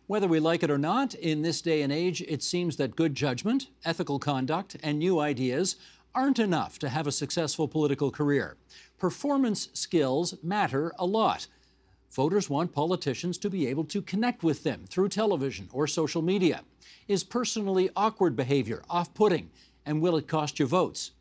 Whether we like it or not, in this day and age, it seems that good judgment, ethical conduct, and new ideas aren't enough to have a successful political career. Performance skills matter a lot. Voters want politicians to be able to connect with them through television or social media. Is personally awkward behavior off-putting, and will it cost you votes?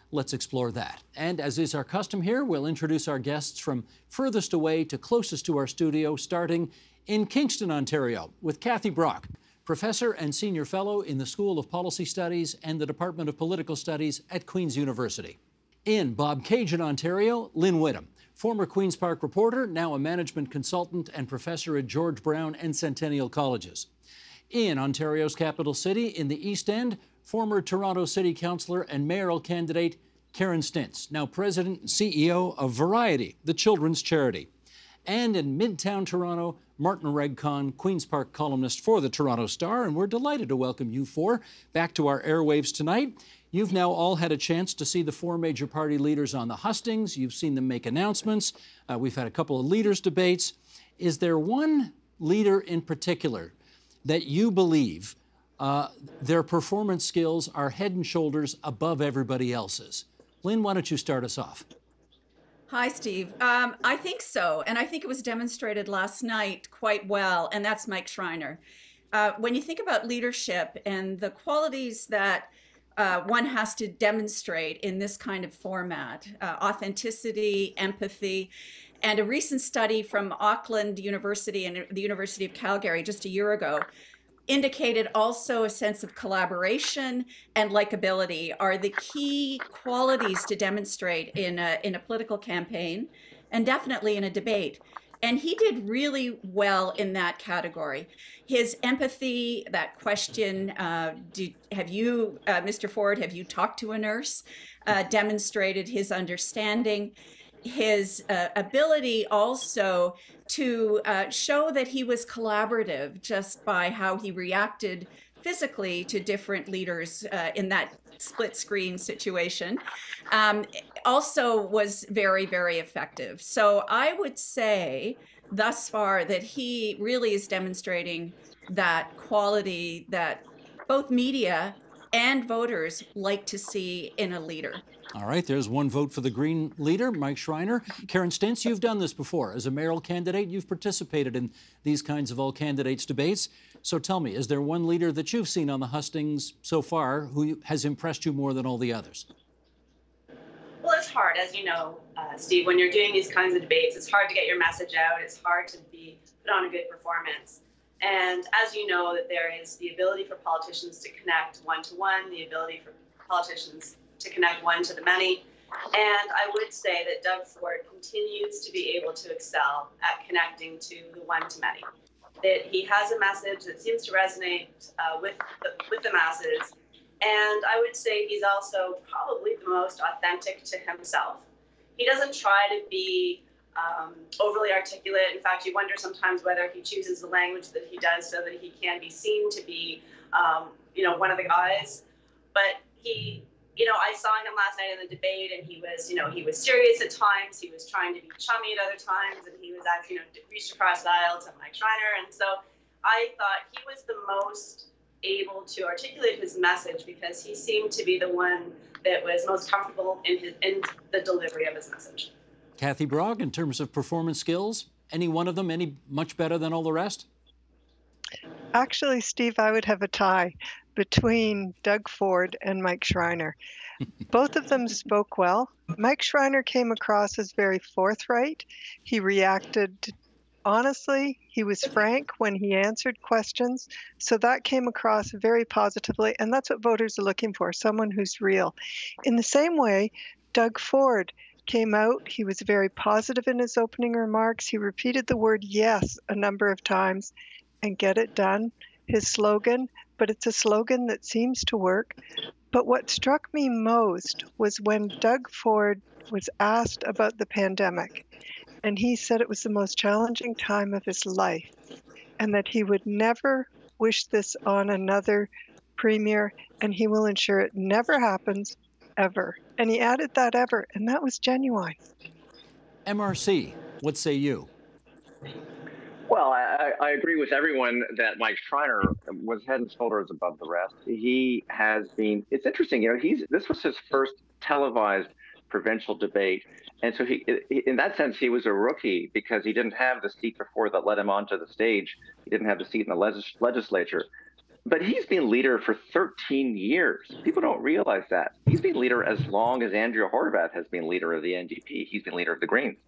Let's explore that. And as is our custom here, we'll introduce our guests from furthest away to closest to our studio, starting in Kingston, Ontario, with Kathy Brock, Professor and Senior Fellow in the School of Policy Studies and the Department of Political Studies at Queen's University. In Bobcaygeon, Ontario, Lynn Whittam, former Queen's Park reporter, now a management consultant and professor at George Brown and Centennial Colleges. In Ontario's capital city, in the East End, former Toronto City Councillor and mayoral candidate Karen Stintz, now President and CEO of Variety, the children's charity. And in Midtown Toronto, Martin Regcon, Queen's Park columnist for the Toronto Star, and we're delighted to welcome you four back to our airwaves tonight. You've now all had a chance to see the four major party leaders on the hustings. You've seen them make announcements. We've had a couple of leaders' debates. Is there one leader in particular that you believe their performance skills are head and shoulders above everybody else's? Lynn, why don't you start us off? Hi, Steve. I think so, and I think it was demonstrated last night quite well, and that's Mike Schreiner. When you think about leadership and the qualities that one has to demonstrate in this kind of format, authenticity, empathy, and a recent study from Auckland University and the University of Calgary just a year ago indicated also a sense of collaboration and likability are the key qualities to demonstrate in a political campaign and definitely in a debate. And he did really well in that category. His empathy, that question, have you, Mr. Ford, have you talked to a nurse? Demonstrated his understanding, his ability also to show that he was collaborative just by how he reacted physically to different leaders in that split screen situation, also was very, very effective. So I would say thus far that he really is demonstrating that quality that both media and voters like to see in a leader. All right, there's one vote for the Green leader, Mike Schreiner. Karen Stintz, you've done this before. As a mayoral candidate, you've participated in these kinds of all candidates debates. So tell me, is there one leader that you've seen on the hustings so far who has impressed you more than all the others? Well, it's hard, as you know, Steve, when you're doing these kinds of debates, it's hard to get your message out. It's hard to put on a good performance. And as you know, that there is the ability for politicians to connect one-to-one, the ability for politicians to connect one to the many. And I would say that Doug Ford continues to be able to excel at connecting to the one to many. That he has a message that seems to resonate with the masses. And I would say he's also probably the most authentic to himself. He doesn't try to be overly articulate. In fact, you wonder sometimes whether he chooses the language that he does so that he can be seen to be, one of the guys. But he, I saw him last night in the debate, and he was serious at times. He was trying to be chummy at other times, and he was actually, reached across the aisle to Mike Schreiner. And so I thought he was the most able to articulate his message because he seemed to be the one that was most comfortable in the delivery of his message. Kathy Brock, in terms of performance skills, any one of them any much better than all the rest? Actually, Steve, I would have a tie between Doug Ford and Mike Schreiner. Both of them spoke well. Mike Schreiner came across as very forthright. He reacted honestly. He was frank when he answered questions. So that came across very positively. And that's what voters are looking for, someone who's real. In the same way, Doug Ford came out. He was very positive in his opening remarks. He repeated the word yes a number of times, and get it done, his slogan, but it's a slogan that seems to work. But what struck me most was when Doug Ford was asked about the pandemic, and he said it was the most challenging time of his life, and that he would never wish this on another premier, and he will ensure it never happens, ever. And he added that ever, and that was genuine. MRC, what say you? Well, I agree with everyone that Mike Schreiner was head and shoulders above the rest. He has been. It's interesting, this was his first televised provincial debate, and so in that sense, he was a rookie because he didn't have the seat before that led him onto the stage. He didn't have the seat in the legislature. But he's been leader for 13 years. People don't realize that. He's been leader as long as Andrea Horwath has been leader of the NDP. He's been leader of the Greens.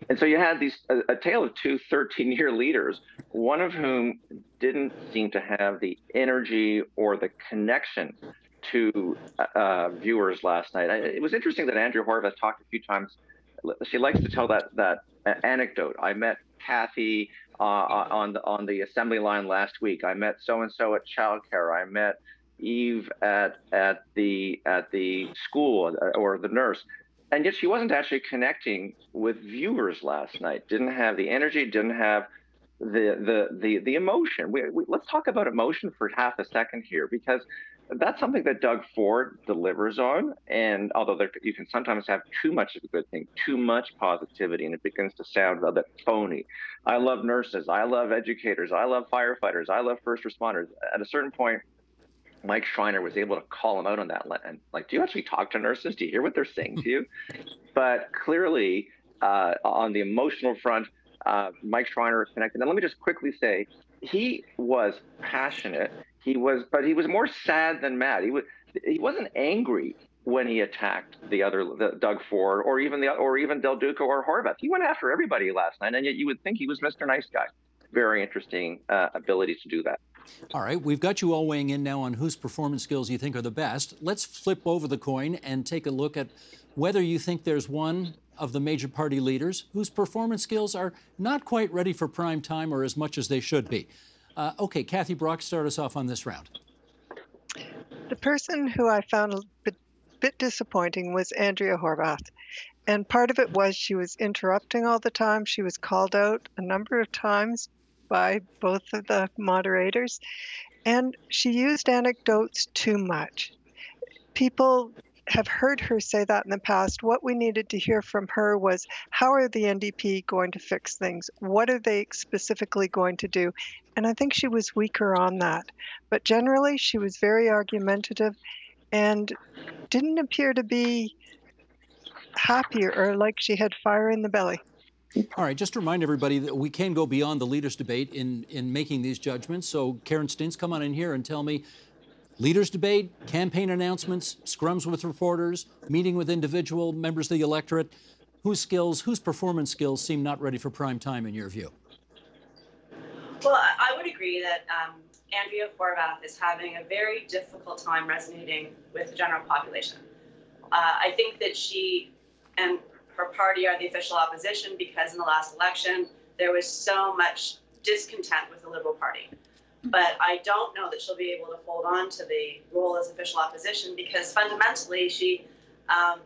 And so you had a tale of two 13-year leaders, one of whom didn't seem to have the energy or the connection to viewers last night. It was interesting that Andrea Horwath talked a few times. She likes to tell that anecdote. I met Kathy on the assembly line last week. I met so-and-so at childcare. I met Eve at the school, or the nurse. And yet she wasn't actually connecting with viewers last night. Didn't have the energy, didn't have the emotion. Let's talk about emotion for half a second here, because that's something that Doug Ford delivers on. And although you can sometimes have too much of a good thing, too much positivity, and it begins to sound a bit phony. I love nurses. I love educators. I love firefighters. I love first responders. At a certain point, Mike Schreiner was able to call him out on that. And do you actually talk to nurses? Do you hear what they're saying to you? But clearly, on the emotional front, Mike Schreiner connected. And let me just quickly say, he was passionate. But he was more sad than mad. He wasn't angry when he attacked the Doug Ford or even Del Duca or Horwath. He went after everybody last night, and yet you would think he was Mr. Nice Guy. Very interesting ability to do that. All right, we've got you all weighing in now on whose performance skills you think are the best. Let's flip over the coin and take a look at whether you think there's one of the major party leaders whose performance skills are not quite ready for prime time or as much as they should be. Okay, Kathy Brock, start us off on this round. The person who I found a bit disappointing was Andrea Horwath. And part of it was she was interrupting all the time. She was called out a number of times by both of the moderators, and she used anecdotes too much. People have heard her say that in the past. What we needed to hear from her was, how are the NDP going to fix things? What are they specifically going to do? And I think she was weaker on that. But generally, she was very argumentative and didn't appear to be happy or like she had fire in the belly. All right, just to remind everybody that we can go beyond the leaders' debate in making these judgments. So, Karen Stintz, come on in here and tell me, leaders' debate, campaign announcements, scrums with reporters, meeting with individual members of the electorate, whose performance skills seem not ready for prime time in your view? Well, I would agree that Andrea Horwath is having a very difficult time resonating with the general population. I think that she and her party are the official opposition because in the last election, there was so much discontent with the Liberal Party. But I don't know that she'll be able to hold on to the role as official opposition because fundamentally she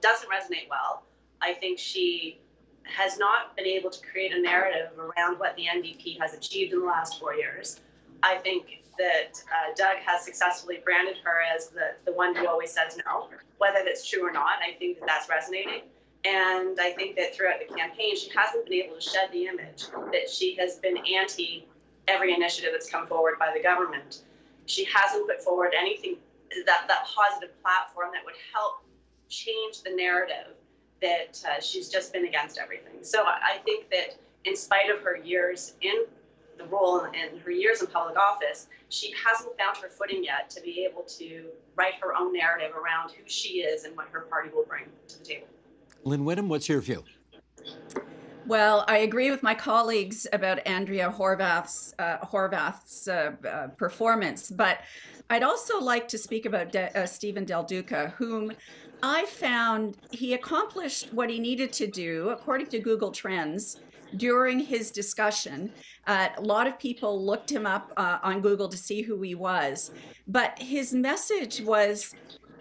doesn't resonate well. I think she has not been able to create a narrative around what the NDP has achieved in the last 4 years. I think that Doug has successfully branded her as the one who always says no. Whether that's true or not, I think that that's resonating. And I think that throughout the campaign, she hasn't been able to shed the image that she has been anti every initiative that's come forward by the government. She hasn't put forward anything, that positive platform that would help change the narrative that she's just been against everything. So I think that in spite of her years in the role and her years in public office, she hasn't found her footing yet to be able to write her own narrative around who she is and what her party will bring to the table. Lynn Whittam, what's your view? Well, I agree with my colleagues about Andrea Horwath's performance, but I'd also like to speak about Stephen Del Duca, whom I found he accomplished what he needed to do, according to Google Trends, during his discussion. A lot of people looked him up on Google to see who he was, but his message was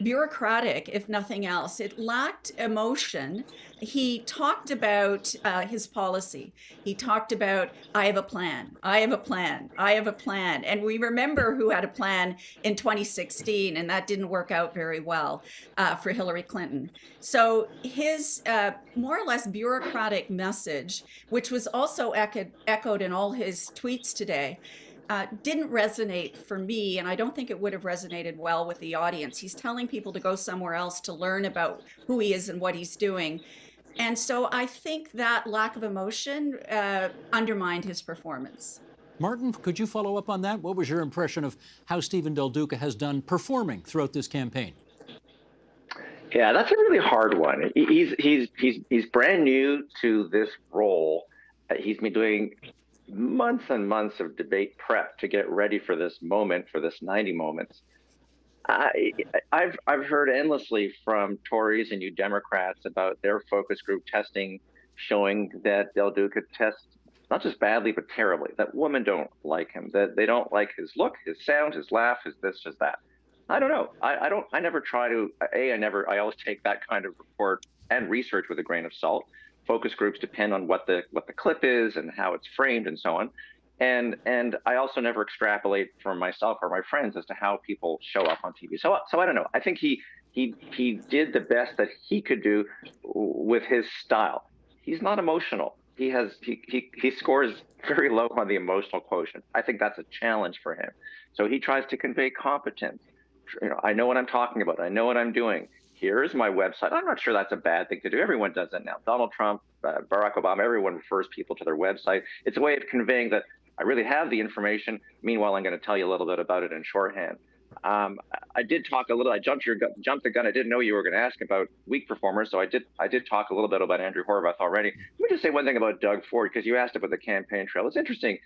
bureaucratic, if nothing else. It lacked emotion. He talked about his policy. He talked about, I have a plan, I have a plan, I have a plan. And we remember who had a plan in 2016, and that didn't work out very well for Hillary Clinton. So his more or less bureaucratic message, which was also echoed in all his tweets today, didn't resonate for me, and I don't think it would have resonated well with the audience. He's telling people to go somewhere else to learn about who he is and what he's doing. And so I think that lack of emotion undermined his performance. Martin, could you follow up on that? What was your impression of how Stephen Del Duca has done performing throughout this campaign? Yeah, that's a really hard one. He's brand new to this role. He's been doing months and months of debate prep to get ready for this moment, for this 90 moments. I've heard endlessly from Tories and New Democrats about their focus group testing showing that Del Duca tests not just badly but terribly, that women don't like him, that they don't like his look, his sound, his laugh, his this, his that. I don't know. I never try to, I always take that kind of report and research with a grain of salt. Focus groups depend on what the clip is and how it's framed and so on. And I also never extrapolate from myself or my friends as to how people show up on TV. So I don't know. I think he did the best that he could do with his style. He's not emotional. He scores very low on the emotional quotient. I think that's a challenge for him. So he tries to convey competence. I know what I'm talking about. I know what I'm doing. Here's my website. I'm not sure that's a bad thing to do. Everyone does that now. Donald Trump, Barack Obama, everyone refers people to their website. It's a way of conveying that I really have the information. Meanwhile, I'm going to tell you a little bit about it in shorthand. I did talk a little. I jumped the gun. I didn't know you were going to ask about weak performers, so I did talk a little bit about Andrew Horwath already. Let me just say one thing about Doug Ford, because you asked about the campaign trail. It's interesting,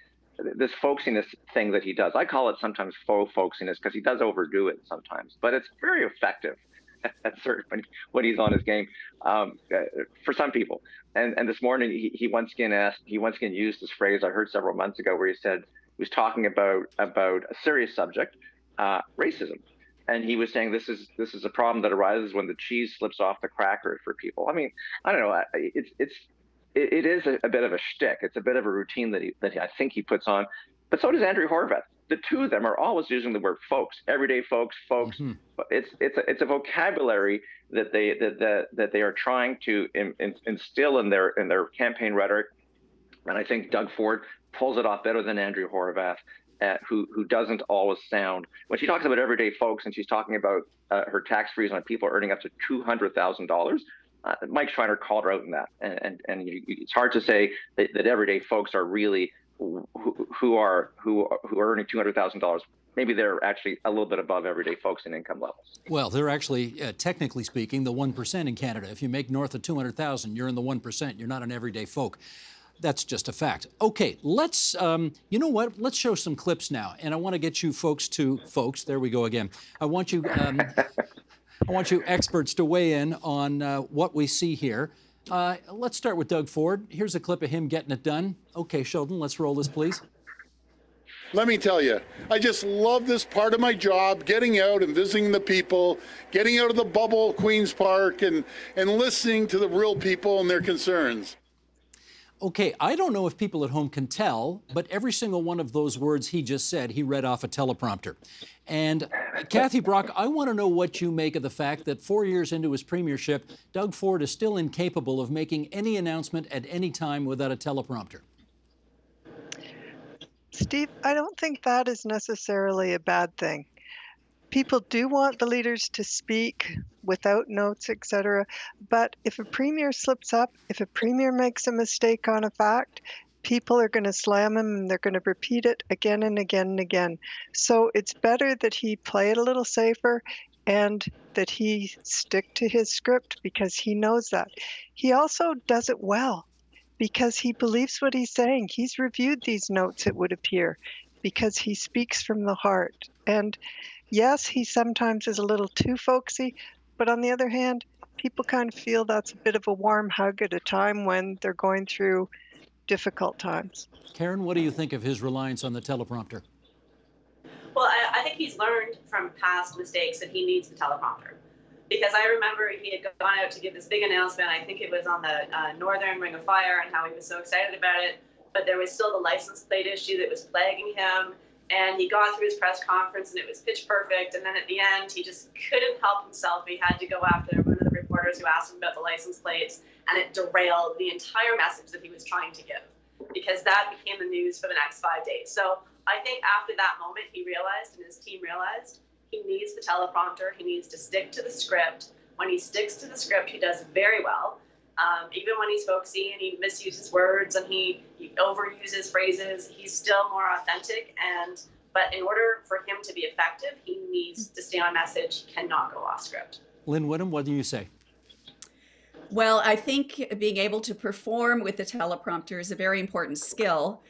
this folksiness thing that he does. I call it sometimes faux folksiness because he does overdo it sometimes, but it's very effective at certain when he's on his game for some people. And this morning he once again used this phrase I heard several months ago where he said he was talking about a serious subject, racism, and he was saying this is a problem that arises when the cheese slips off the cracker for people. I mean, I don't know. It is a bit of a shtick. It's a bit of a routine that I think he puts on, but so does Andrew Horwath. The two of them are always using the word folks, everyday folks. Mm-hmm. It's a vocabulary that they are trying to instill in their campaign rhetoric, and I think Doug Ford pulls it off better than Andrew Horwath, who doesn't always sound, when she talks about everyday folks and she's talking about her tax freeze on people earning up to $200,000. Mike Schreiner called her out in that, and it's hard to say that everyday folks are really who are earning $200,000. Maybe they're actually a little bit above everyday folks in income levels. Well, they're actually, technically speaking, the 1% in Canada. If you make north of 200,000, you're in the 1%. You're not an everyday folk. That's just a fact. Okay, let's, you know what? Let's show some clips now. And I want to get you folks, there we go again. I want you experts to weigh in on what we see here. Let's start with Doug Ford. Here's a clip of him getting it done. Okay, Sheldon, let's roll this, please. Let me tell you, I just love this part of my job, getting out and visiting the people, getting out of the bubble of Queen's Park and listening to the real people and their concerns. Okay, I don't know if people at home can tell, but every single one of those words he just said, he read off a teleprompter. And Kathy Brock, I want to know what you make of the fact that 4 years into his premiership, Doug Ford is still incapable of making any announcement at any time without a teleprompter. Steve, I don't think that is necessarily a bad thing. People do want the leaders to speak without notes, etc. But if a premier slips up, if a premier makes a mistake on a fact, people are going to slam him and they're going to repeat it again and again and again. So it's better that he play it a little safer and that he stick to his script because he knows that. He also does it well because he believes what he's saying. He's reviewed these notes, it would appear, because he speaks from the heart. And yes, he sometimes is a little too folksy, but on the other hand, people kind of feel that's a bit of a warm hug at a time when they're going through difficult times. Karen, what do you think of his reliance on the teleprompter? Well, I think he's learned from past mistakes that he needs the teleprompter. because I remember he had gone out to give this big announcement. I think it was on the Northern Ring of Fire, and how he was so excited about it. But there was still the license plate issue that was plaguing him. And he got through his press conference, and it was pitch perfect. And then at the end, he just couldn't help himself. He had to go after one of the reporters who asked him about the license plates, and it derailed the entire message that he was trying to give, because that became the news for the next 5 days. So I think after that moment, he realized, and his team realized, he needs the teleprompter. He needs to stick to the script. When he sticks to the script, he does very well. Even when he's folksy and he misuses words and he overuses phrases, he's still more authentic. But in order for him to be effective, he needs to stay on message. He cannot go off script. Lynn Whittam, what do you say? Well, I think being able to perform with the teleprompter is a very important skill.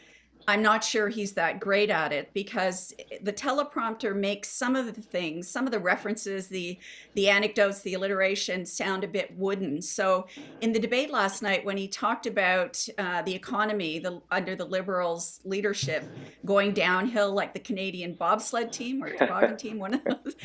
I'm not sure he's that great at it, because the teleprompter makes some of the things, some of the references, the anecdotes, the alliteration sound a bit wooden. So in the debate last night, when he talked about the economy under the Liberals' leadership going downhill like the Canadian bobsled team or toboggan team, one of those,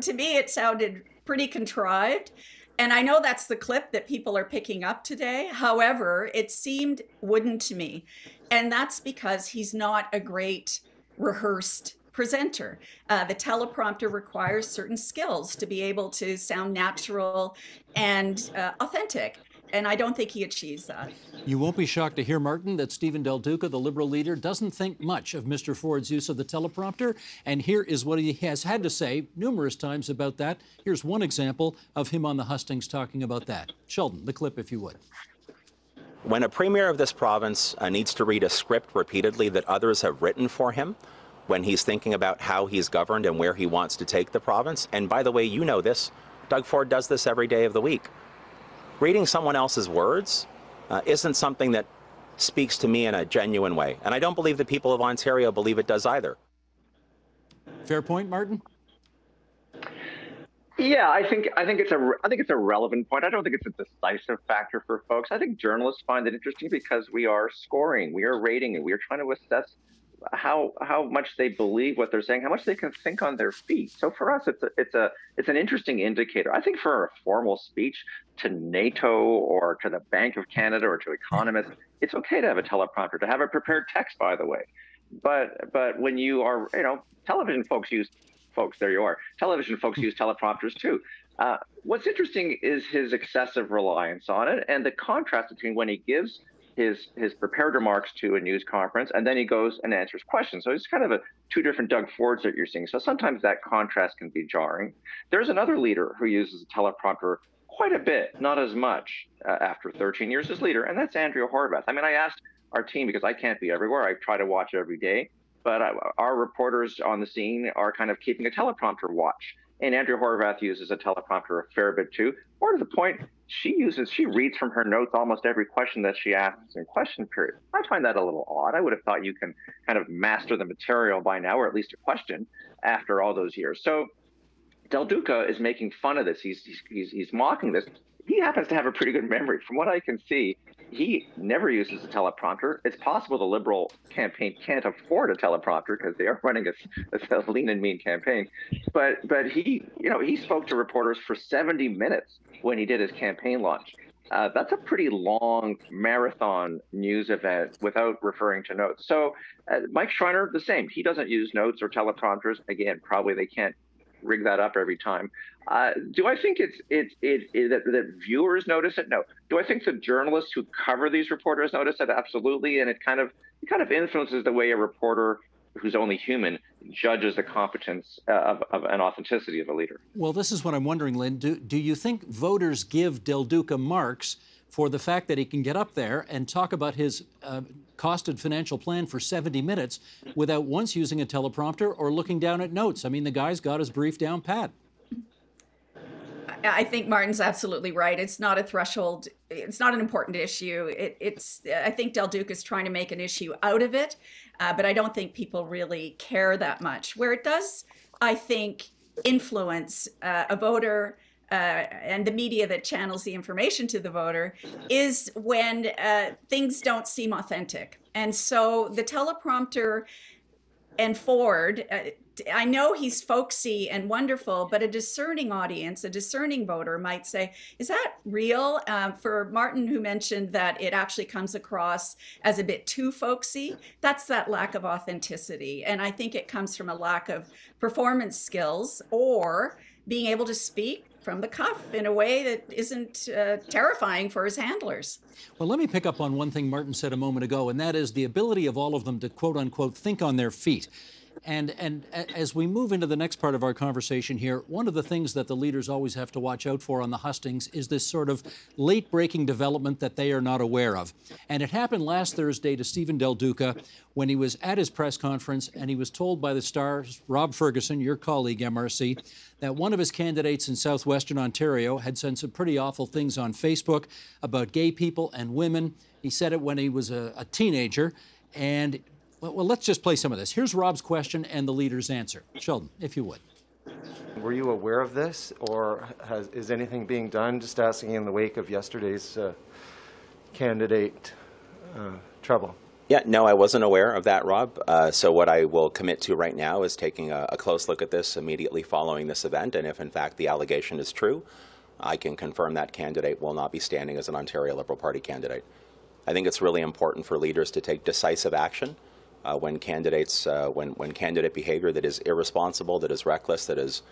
to me, it sounded pretty contrived. And I know that's the clip that people are picking up today. However, it seemed wooden to me. And that's because he's not a great rehearsed presenter. The teleprompter requires certain skills to be able to sound natural and authentic. And I don't think he achieves that. You won't be shocked to hear, Martin, that Stephen Del Duca, the Liberal leader, doesn't think much of Mr. Ford's use of the teleprompter. And here is what he has had to say numerous times about that. Here's one example of him on the hustings talking about that. Sheldon, the clip, if you would. When a premier of this province needs to read a script repeatedly that others have written for him, when he's thinking about how he's governed and where he wants to take the province, and by the way, you know this, Doug Ford does this every day of the week. Reading someone else's words isn't something that speaks to me in a genuine way. And I don't believe the people of Ontario believe it does either. Fair point, Martin? Yeah, I think it's a relevant point. I don't think it's a decisive factor for folks. I think journalists find it interesting because we are scoring, we are rating, and we are trying to assess how much they believe what they're saying, how much they can think on their feet. So for us, it's an interesting indicator. I think for a formal speech to NATO or to the Bank of Canada or to economists, it's okay to have a teleprompter, to have a prepared text, by the way. But when you are, television folks use teleprompters too. What's interesting is his excessive reliance on it and the contrast between when he gives his prepared remarks to a news conference and then he goes and answers questions. So it's kind of two different Doug Fords that you're seeing. So sometimes that contrast can be jarring. There's another leader who uses a teleprompter quite a bit, not as much after 13 years as leader, and that's Andrea Horwath. I mean, I asked our team, because I can't be everywhere, I try to watch every day, but our reporters on the scene are kind of keeping a teleprompter watch. And Andrea Horwath uses a teleprompter a fair bit too, or to the point she reads from her notes almost every question that she asks in question period. I find that a little odd. I would have thought you can kind of master the material by now, or at least a question after all those years. So Del Duca is making fun of this. He's mocking this. He happens to have a pretty good memory. From what I can see, he never uses a teleprompter. It's possible the Liberal campaign can't afford a teleprompter because they are running a lean and mean campaign. But he spoke to reporters for 70 minutes when he did his campaign launch. That's a pretty long marathon news event without referring to notes. So Mike Schreiner, the same. He doesn't use notes or teleprompters. Again, probably they can't rig that up every time. Do I think that viewers notice it? No. Do I think the journalists who cover these reporters notice it? Absolutely. And it kind of influences the way a reporter who's only human judges the competence of an authenticity of a leader. Well, this is what I'm wondering, Lynn. Do you think voters give Del Duca marks for the fact that he can get up there and talk about his costed financial plan for 70 minutes without once using a teleprompter or looking down at notes? I mean, the guy's got his brief down pat. I think Martin's absolutely right. It's not a threshold. It's not an important issue. I think Del Duca is trying to make an issue out of it, but I don't think people really care that much. Where it does, I think, influence a voter and the media that channels the information to the voter is when things don't seem authentic. And so the teleprompter and Ford, I know he's folksy and wonderful, but a discerning audience, a discerning voter might say, is that real? For Martin, who mentioned that it actually comes across as a bit too folksy, that's that lack of authenticity. And I think it comes from a lack of performance skills or being able to speak from the cuff in a way that isn't terrifying for his handlers. Well, let me pick up on one thing Martin said a moment ago, and that is the ability of all of them to, quote unquote, think on their feet. And as we move into the next part of our conversation here, one of the things that the leaders always have to watch out for on the hustings is this sort of late-breaking development that they are not aware of. And it happened last Thursday to Stephen Del Duca when he was at his press conference and he was told by the Star's Rob Ferguson, your colleague, MRC, that one of his candidates in southwestern Ontario had said some pretty awful things on Facebook about gay people and women. He said it when he was a teenager. And well, let's just play some of this. Here's Rob's question and the leader's answer. Sheldon, if you would. Were you aware of this, or is anything being done? Just asking in the wake of yesterday's candidate trouble. Yeah, no, I wasn't aware of that, Rob. So what I will commit to right now is taking a close look at this immediately following this event. And if, in fact, the allegation is true, I can confirm that candidate will not be standing as an Ontario Liberal Party candidate. I think it's really important for leaders to take decisive action when candidates, when candidate behavior that is irresponsible, that is reckless, that is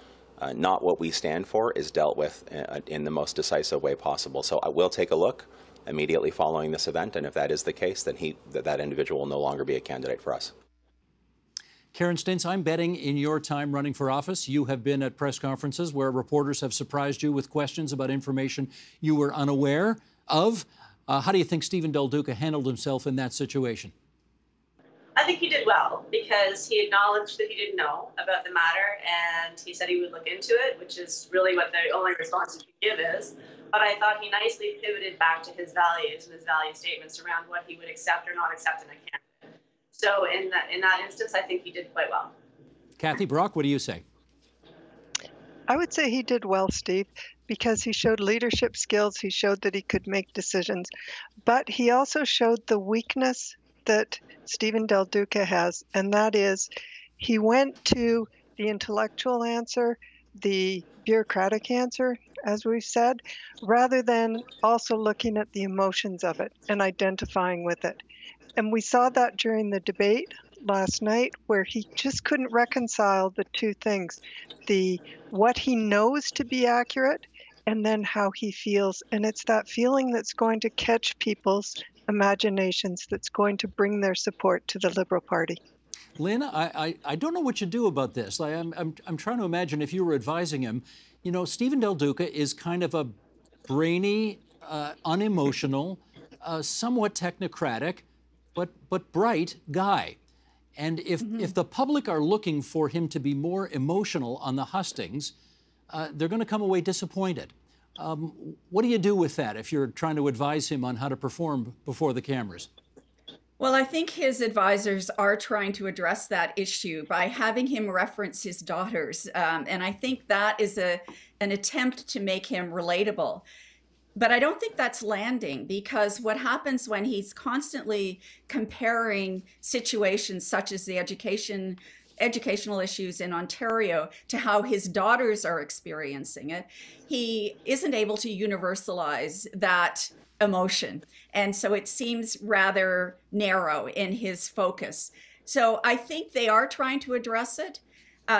not what we stand for, is dealt with in the most decisive way possible. So I will take a look immediately following this event, and if that is the case, then that individual will no longer be a candidate for us. Karen Stintz, I'm betting in your time running for office, you have been at press conferences where reporters have surprised you with questions about information you were unaware of. How do you think Stephen Del Duca handled himself in that situation? I think he did well because he acknowledged that he didn't know about the matter and he said he would look into it, which is really what the only response you can give is. But I thought he nicely pivoted back to his values and his value statements around what he would accept or not accept in a candidate. So in that instance, I think he did quite well. Kathy Brock, what do you say? I would say he did well, Steve, because he showed leadership skills. He showed that he could make decisions, but he also showed the weakness that Stephen Del Duca has, and that is he went to the intellectual answer, the bureaucratic answer, as we've said, rather than also looking at the emotions of it and identifying with it. And we saw that during the debate last night where he just couldn't reconcile the two things, what he knows to be accurate and then how he feels. And it's that feeling that's going to catch people's imaginations, that's going to bring their support to the Liberal Party. Lynn, I don't know what you do about this. I'm trying to imagine if you were advising him. You know, Stephen Del Duca is kind of a brainy, unemotional, somewhat technocratic, but bright guy. And if the public are looking for him to be more emotional on the hustings, they're going to come away disappointed. What do you do with that if you're trying to advise him on how to perform before the cameras? Well, I think his advisors are trying to address that issue by having him reference his daughters. And I think that is an attempt to make him relatable. But I don't think that's landing, because what happens when he's constantly comparing situations such as the educational issues in Ontario to how his daughters are experiencing it, he isn't able to universalize that emotion. And so it seems rather narrow in his focus. So I think they are trying to address it.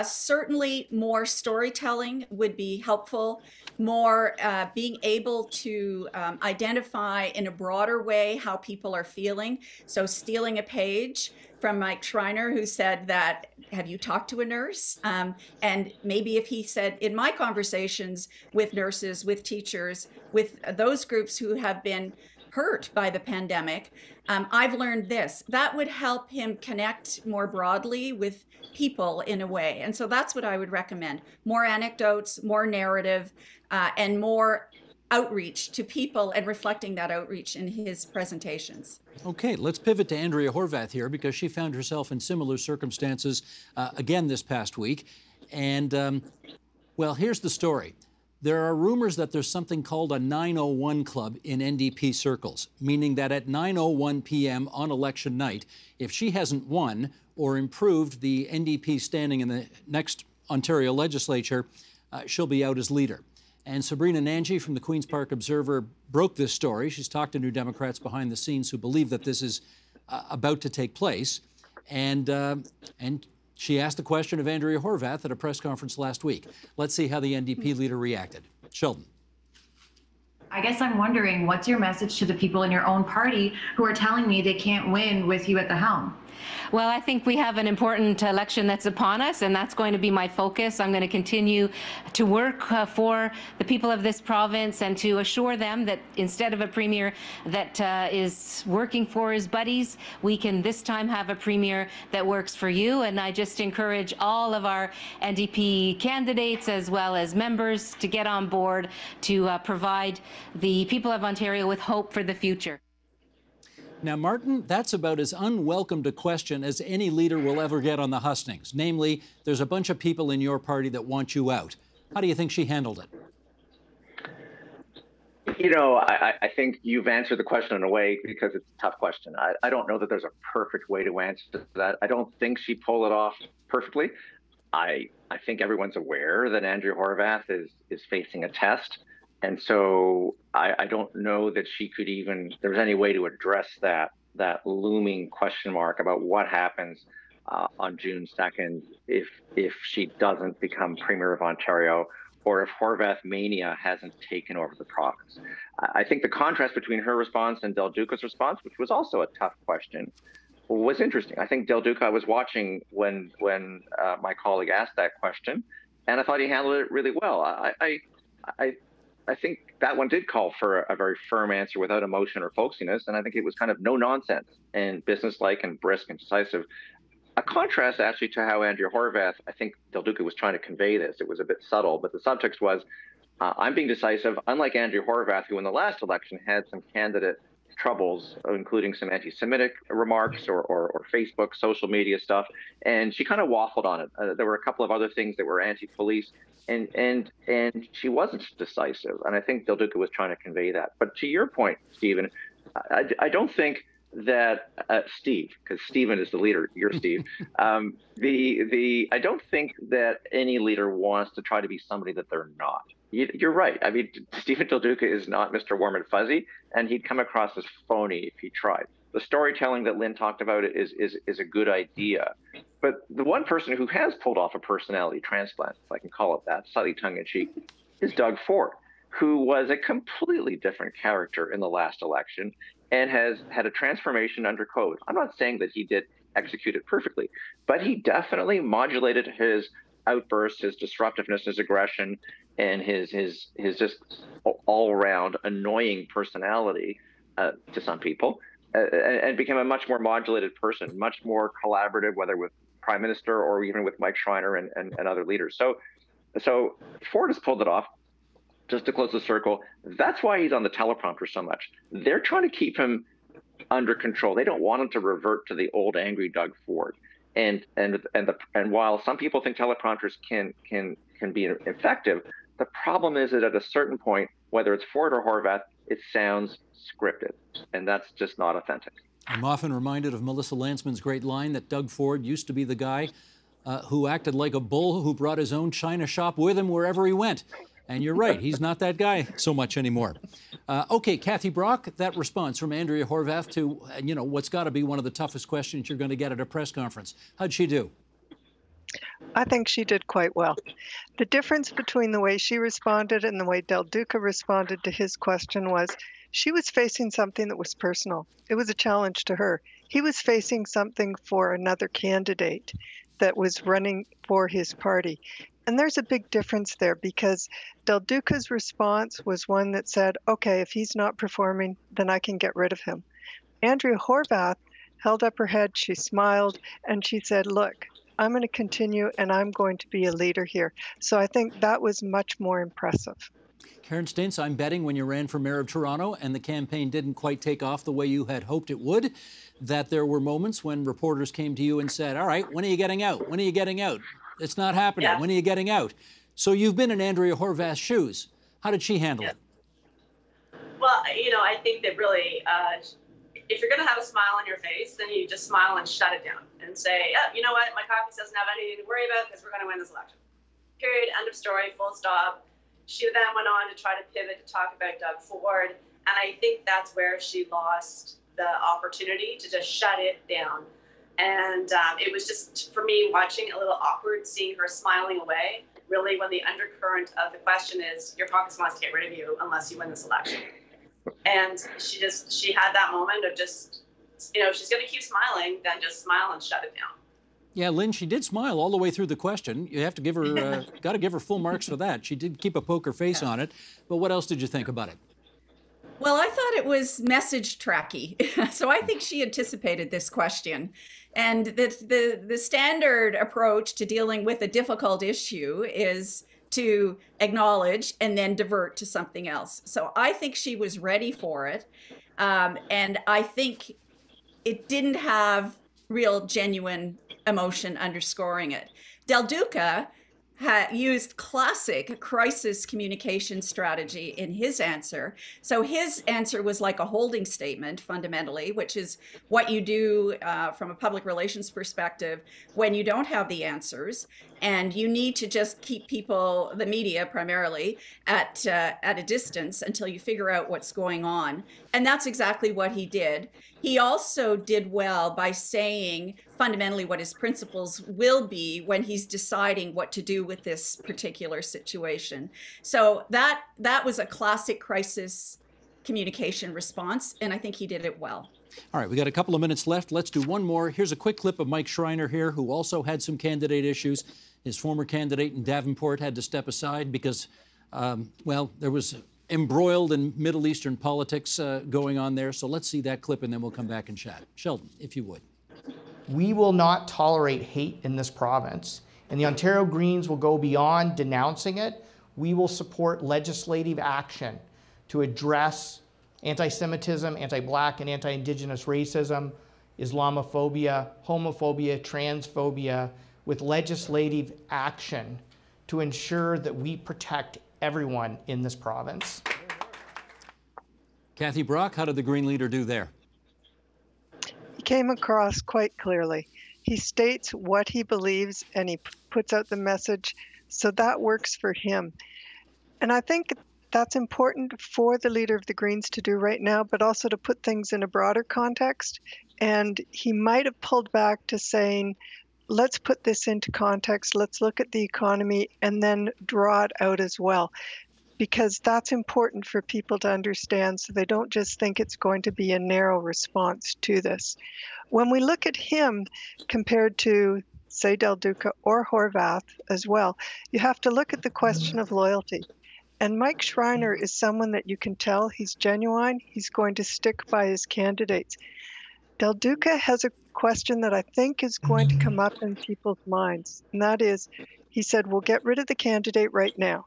Certainly more storytelling would be helpful, more being able to identify in a broader way how people are feeling. So stealing a page from Mike Schreiner, who said that, have you talked to a nurse? And maybe if he said, in my conversations with nurses, with teachers, with those groups who have been hurt by the pandemic, I've learned this. That would help him connect more broadly with people in a way. And so that's what I would recommend. More anecdotes, more narrative, and more outreach to people and reflecting that outreach in his presentations. Okay, let's pivot to Andrea Horwath here, because she found herself in similar circumstances again this past week. And, well, here's the story. There are rumors that there's something called a 901 club in NDP circles, meaning that at 9:01 p.m. on election night, if she hasn't won or improved the NDP standing in the next Ontario legislature, she'll be out as leader. And Sabrina Nanji from the Queen's Park Observer broke this story. She's talked to New Democrats behind the scenes who believe that this is about to take place. And she asked the question of Andrea Horwath at a press conference last week. Let's see how the NDP leader reacted. Sheldon. I guess I'm wondering, what's your message to the people in your own party who are telling me they can't win with you at the helm? Well, I think we have an important election that's upon us, and that's going to be my focus. I'm going to continue to work for the people of this province and to assure them that instead of a premier that is working for his buddies, we can this time have a premier that works for you. And I just encourage all of our NDP candidates as well as members to get on board to provide the people of Ontario with hope for the future. Now, Martin, that's about as unwelcomed a question as any leader will ever get on the hustings. Namely, there's a bunch of people in your party that want you out. How do you think she handled it? You know, I think you've answered the question in a way because it's a tough question. I don't know that there's a perfect way to answer that. I don't think she pulled it off perfectly. I think everyone's aware that Andrea Horwath is facing a test. And so I don't know that she could even, there's any way to address that looming question mark about what happens on June 2nd if she doesn't become Premier of Ontario, or if Horwath mania hasn't taken over the province. I think the contrast between her response and Del Duca's response, which was also a tough question, was interesting. I think Del Duca, I was watching when my colleague asked that question, and I thought he handled it really well. I think that one did call for a very firm answer without emotion or folksiness, and I think it was kind of no nonsense and businesslike and brisk and decisive. A contrast actually to how Andrea Horwath, I think Del Duca was trying to convey this. It was a bit subtle, but the subtext was, I'm being decisive, unlike Andrea Horwath, who in the last election had some candidate troubles, including some anti-Semitic remarks or Facebook, social media stuff, and she kind of waffled on it. There were a couple of other things that were anti-police. And she wasn't decisive, and I think Del Duca was trying to convey that. But to your point, Stephen, I don't think that Steve, because Stephen is the leader, you're Steve. I don't think that any leader wants to try to be somebody that they're not. You're right. I mean, Stephen Del Duca is not Mr. Warm and Fuzzy, and he'd come across as phony if he tried. The storytelling that Lynn talked about is a good idea. But the one person who has pulled off a personality transplant, if I can call it that, slightly tongue-in-cheek, is Doug Ford, who was a completely different character in the last election and has had a transformation under COVID. I'm not saying that he did execute it perfectly, but he definitely modulated his outbursts, his disruptiveness, his aggression, and his just all-around annoying personality to some people, and became a much more modulated person, much more collaborative, whether with Prime Minister or even with Mike Schreiner and other leaders. So Ford has pulled it off. Just to close the circle, that's why he's on the teleprompter so much. They're trying to keep him under control. They don't want him to revert to the old angry Doug Ford. And while some people think teleprompters can be effective, the problem is that at a certain point, whether it's Ford or Horwath, it sounds scripted, and that's just not authentic. I'm often reminded of Melissa Lantsman's great line that Doug Ford used to be the guy who acted like a bull who brought his own china shop with him wherever he went. And you're right, he's not that guy so much anymore. Okay, Kathy Brock, that response from Andrea Horwath to, what's got to be one of the toughest questions you're going to get at a press conference. How'd she do? I think she did quite well. The difference between the way she responded and the way Del Duca responded to his question was she was facing something that was personal. It was a challenge to her. He was facing something for another candidate that was running for his party. And there's a big difference there because Del Duca's response was one that said, okay, if he's not performing, then I can get rid of him. Andrea Horwath held up her head, she smiled, and she said, look, I'm going to continue and I'm going to be a leader here. So I think that was much more impressive. Karen Stintz, I'm betting when you ran for mayor of Toronto and the campaign didn't quite take off the way you had hoped it would, that there were moments when reporters came to you and said, all right, when are you getting out? When are you getting out? It's not happening. Yeah. When are you getting out? So you've been in Andrea Horwath's shoes. How did she handle it? Well, I think that really, if you're going to have a smile on your face, then you just smile and shut it down and say, oh, you know what, my caucus doesn't have anything to worry about because we're going to win this election. Period, end of story, full stop. She then went on to try to pivot to talk about Doug Ford, and I think that's where she lost the opportunity to just shut it down. And it was just, for me, watching a little awkward, seeing her smiling away, really when the undercurrent of the question is, your caucus wants to get rid of you unless you win this election. And she had that moment of just, if she's going to keep smiling, then just smile and shut it down. Yeah, Lynn, she did smile all the way through the question. You have to give her, got to give her full marks for that. She did keep a poker face on it. But what else did you think about it? Well, I thought it was message tracky. So I think she anticipated this question. And the standard approach to dealing with a difficult issue is to acknowledge and then divert to something else. So I think she was ready for it. And I think it didn't have real genuine emotion underscoring it. Del Duca used classic crisis communication strategy in his answer. So his answer was like a holding statement, fundamentally, which is what you do from a public relations perspective when you don't have the answers. And you need to just keep people, the media primarily, at a distance until you figure out what's going on. And that's exactly what he did. He also did well by saying fundamentally what his principles will be when he's deciding what to do with this particular situation. So that was a classic crisis communication response, and I think he did it well. All right, we got a couple of minutes left. Let's do one more. Here's a quick clip of Mike Schreiner here, who also had some candidate issues. His former candidate in Davenport had to step aside because, well, there was embroiled in Middle Eastern politics going on there. So let's see that clip and then we'll come back and chat. Sheldon, if you would. We will not tolerate hate in this province, and the Ontario Greens will go beyond denouncing it. We will support legislative action to address anti-Semitism, anti-Black and anti-Indigenous racism, Islamophobia, homophobia, transphobia, with legislative action to ensure that we protect everyone in this province. Kathy Brock, how did the Green leader do there? He came across quite clearly. He states what he believes and he puts out the message, so that works for him. And I think that's important for the leader of the Greens to do right now, but also to put things in a broader context. And he might have pulled back to saying, let's put this into context, let's look at the economy, and then draw it out as well. Because that's important for people to understand so they don't just think it's going to be a narrow response to this. When we look at him compared to, say, Del Duca or Horwath as well, you have to look at the question of loyalty. And Mike Schreiner is someone that you can tell he's genuine, he's going to stick by his candidates. Del Duca has a question that I think is going to come up in people's minds, and that is, he said, we'll get rid of the candidate right now.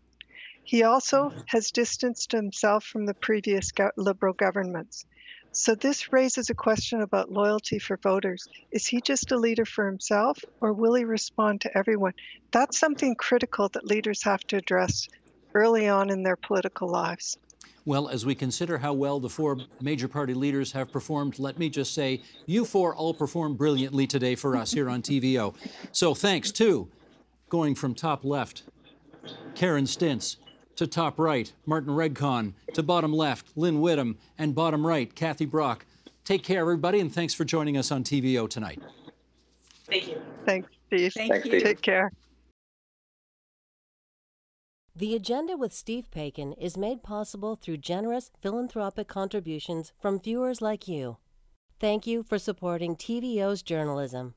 He also has distanced himself from the previous Liberal governments. So this raises a question about loyalty for voters. Is he just a leader for himself, or will he respond to everyone? That's something critical that leaders have to address early on in their political lives. Well, as we consider how well the four major party leaders have performed, let me just say, you four all performed brilliantly today for us here on TVO. So thanks to, going from top left, Karen Stintz, to top right, Martin Redcon, to bottom left, Lynn Whittam, and bottom right, Kathy Brock. Take care, everybody, and thanks for joining us on TVO tonight. Thank you. Thanks, Steve. Thank you. Take care. The Agenda with Steve Paikin is made possible through generous philanthropic contributions from viewers like you. Thank you for supporting TVO's journalism.